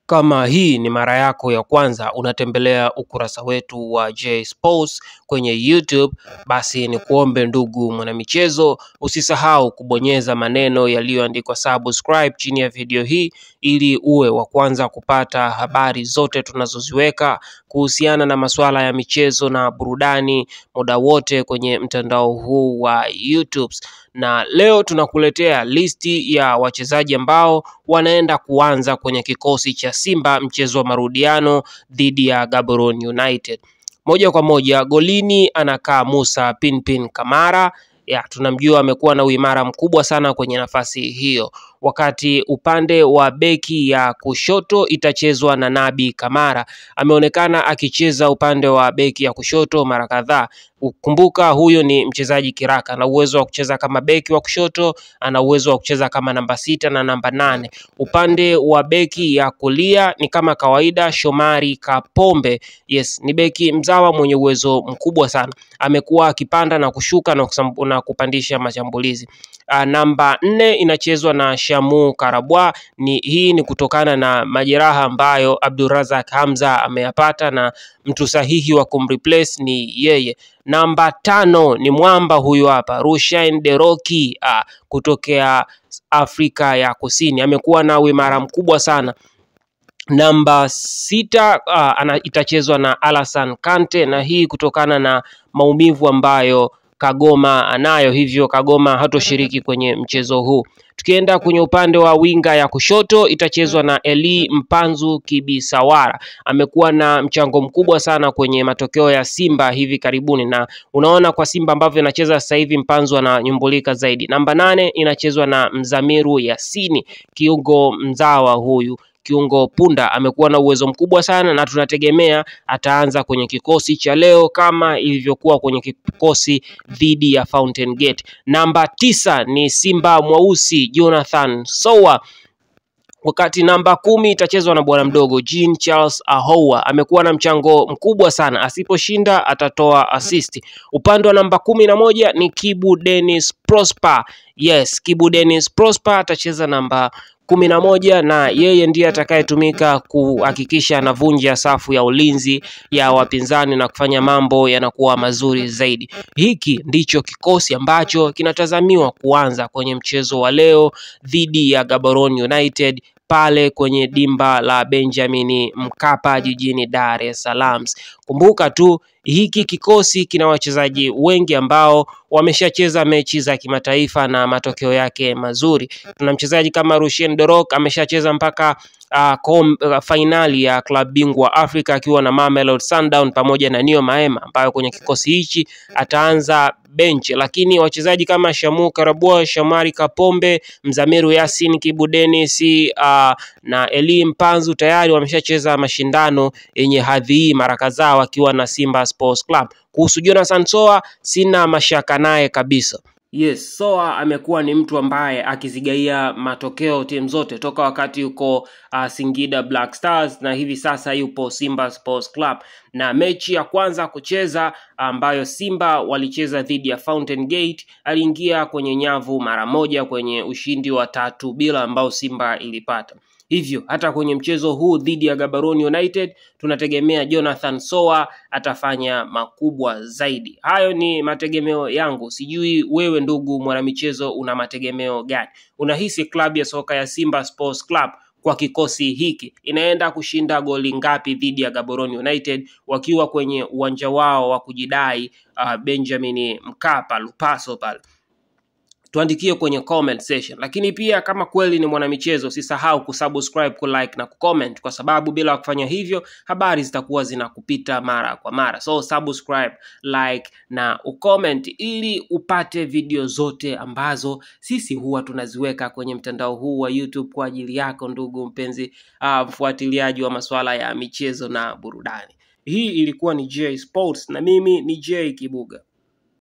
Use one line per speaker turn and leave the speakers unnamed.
Kama hii ni mara yako ya kwanza unatembelea ukurasa wetu wa J Sports kwenye YouTube, basi ni kuombe ndugu mwanamichezo, usisahau kubonyeza maneno yaliyoandikwa subscribe chini ya video hii ili uwe wa kwanza kupata habari zote tunazoziweka kuhusiana na masuala ya michezo na burudani muda wote kwenye mtandao huu wa YouTube. Na leo tunakuletea listi ya wachezaji ambao wanaenda kuanza kwenye kikosi cha Simba mchezo wa marudiano dhidi ya Gaborone United. Moja kwa moja golini anakaa Musa Pinpin Kamara. Tunamjua amekuwa na uimara mkubwa sana kwenye nafasi hiyo. Wakati upande wa beki ya kushoto itachezwa na Nabi Kamara. Ameonekana akicheza upande wa beki ya kushoto mara kadhaa. Kumbuka huyo ni mchezaji kiraka, ana uwezo wa kucheza kama beki wa kushoto, ana uwezo wa kucheza kama namba 6 na namba 8. Upande wa beki ya kulia ni kama kawaida Shomari Kapombe. Yes, ni beki mzawa mwenye uwezo mkubwa sana. Amekuwa akipanda na kushuka na kupandisha mashambulizi. Namba 4 inachezwa na Shamu Karabwa. Hii ni kutokana na majeraha ambayo Abdulrazak Hamza ameyapata na mtu sahihi wa kumreplace ni yeye. Namba 5 ni mwamba huyu hapa, Rushain Deroki kutokea Afrika ya Kusini. Amekuwa na uimara mkubwa sana. Namba 6 itachezwa na Alassane Kante, na hii kutokana na maumivu ambayo Kagoma anayo, hivyo Kagoma hatoshiriki kwenye mchezo huu. Tukienda kwenye upande wa winga ya kushoto itachezwa na Eli Mpanzu Kibisawara. Amekuwa na mchango mkubwa sana kwenye matokeo ya Simba hivi karibuni, na unaona kwa Simba ambavyo inacheza sasa hivi Mpanzu ananyumbulika zaidi. Namba 8 inachezwa na Mzamiru Yasini, kiungo mzawa huyu, kiungo punda. Amekuwa na uwezo mkubwa sana na tunategemea ataanza kwenye kikosi cha leo kama ilivyokuwa kwenye kikosi dhidi ya Fountain Gate. Namba 9 ni Simba mweusi Jonathan Sowa, wakati namba 10 itachezwa na bwana mdogo Jean Charles Ahoua. Amekuwa na mchango mkubwa sana, asiposhinda atatoa assist. Upande wa namba 11 ni Kibu Dennis Prosper. Yes, Kibu Dennis Prosper atacheza namba 11 na yeye ndiye atakayetumika kuhakikisha anavunja safu ya ulinzi ya wapinzani na kufanya mambo yanakuwa mazuri zaidi. Hiki ndicho kikosi ambacho kinatazamiwa kuanza kwenye mchezo wa leo dhidi ya Gaborone United pale kwenye dimba la Benjamin Mkapa jijini Dar es Salaam. Kumbuka tu hiki kikosi kina wachezaji wengi ambao wameshacheza mechi za kimataifa na matokeo yake mazuri. Tuna mchezaji kama Rushain Deroki ameshacheza mpaka finali ya klabu bingwa Afrika akiwa na Mamelodi Sundowns pamoja na Neo Maema, ambayo kwenye kikosi hichi ataanza bench. Lakini wachezaji kama Shamu Karabwa, Shomari Kapombe, Mzamiru Yasini, Kibu Dennis na Eli Mpanzu tayari wameshacheza mashindano yenye hadhi hii mara kadhaa wakiwa na Simba Sports Club. Kuhusu Jonathan Sowa sina mashaka naye kabisa. Yes, Sowa amekuwa ni mtu ambaye akizigaia matokeo timu zote toka wakati yuko Singida Black Stars na hivi sasa yupo Simba Sports Club. Na mechi ya kwanza kucheza ambayo Simba walicheza dhidi ya Fountain Gate, aliingia kwenye nyavu mara moja kwenye ushindi wa 3-0 ambao Simba ilipata. Hivyo hata kwenye mchezo huu dhidi ya Gaborone United tunategemea Jonathan Sowa atafanya makubwa zaidi. Hayo ni mategemeo yangu. Sijui wewe ndugu mwanamichezo una mategemeo gani? Unahisi klabu ya soka ya Simba Sports Club kwa kikosi hiki inaenda kushinda goli ngapi dhidi ya Gaborone United wakiwa kwenye uwanja wao wa kujidai Benjamin Mkapa Lupaso pale? Tuandikie kwenye comment section. Lakini pia kama kweli ni mwanamichezo, usisahau kusubscribe, kulike na kucomment, kwa sababu bila kufanya hivyo habari zitakuwa zinakupita mara kwa mara. So subscribe, like na ucomment ili upate video zote ambazo sisi huwa tunaziweka kwenye mtandao huu wa YouTube kwa ajili yako ndugu mpenzi mfuatiliaji wa masuala ya michezo na burudani. Hii ilikuwa ni J Sports na mimi ni J Kibuga.